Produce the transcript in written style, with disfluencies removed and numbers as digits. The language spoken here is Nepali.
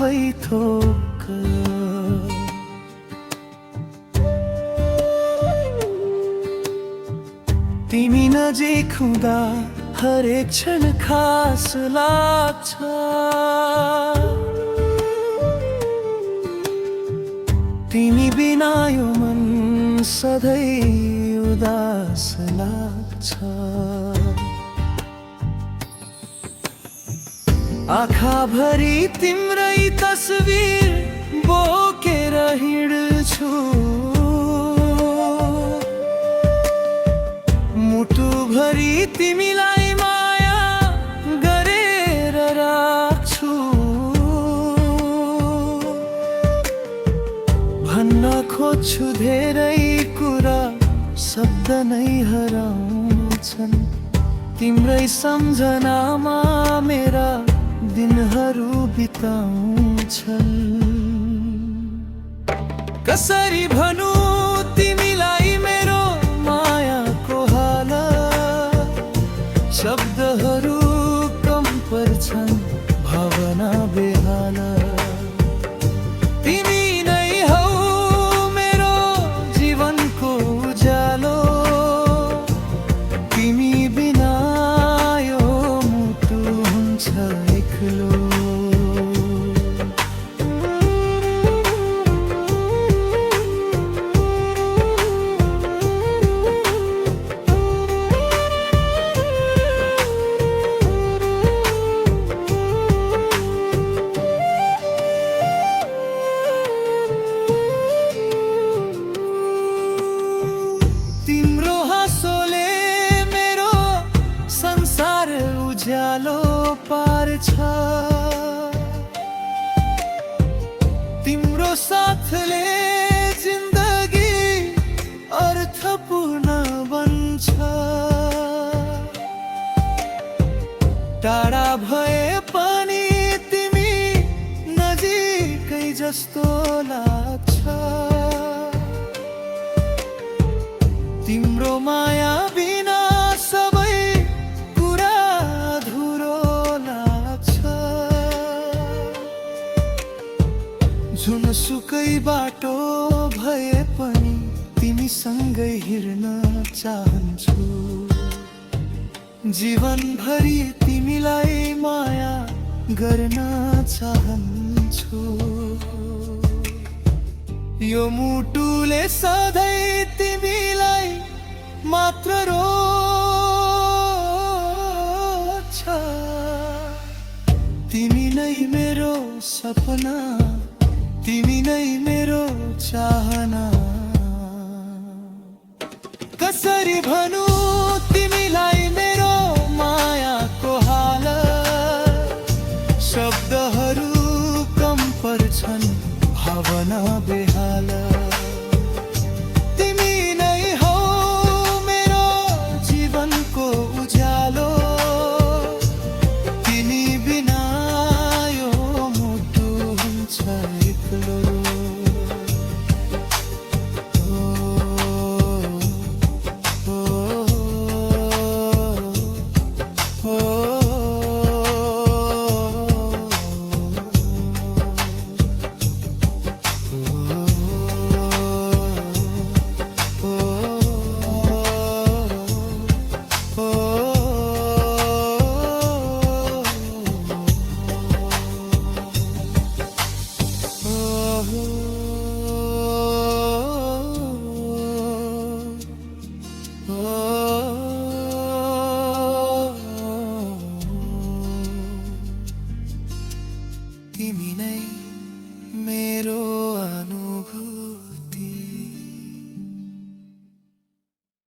भई थोक तिमी नजिक हुँदा हरेक क्षण खास लाग्छ तिमी बिना यो मन सधैँ उदास लाग्छ आँखाभरि तिम्रै तस्बिर बोकेर हिँड्छु मुटुभरि तिमीलाई माया गरेर राख्छु भन्न खोज्छु धेरै कुरा शब्द नै हराउँछन् तिम्रै सम्झनामा मेरा दिनहरू बिताउँछन् कसरी भनौँ तिमीलाई मेरो मायाको हाल शब्दहरू कम पर्छन् भावना बेहाल तिमी नै हौ मेरो जीवनको उज्यालो तिमी बिना यो मुटु हुन्छ एक्लो तिम्रो हाँसोले मेरो संसार उज्यालो पार्छ तिम्रो साथले जिन्दगी अर्थपूर्ण बन्छ टाढा भए पनि तिमी नजिकै जस्तो लाग्छ तिम्रो माया बिना सबै कुरा अधुरो लाग्छ जुनसुकै बाटो भए पनि तिमीसँगै हिँड्न चाहन्छु जीवनभरि तिमीलाई माया गर्न चाहन्छु यो मुटुले सधैँ तिमीलाई मात्र रोज्छ तिमी नै मेरो सपना तिमी नै मेरो चाहना कसरी भनौँ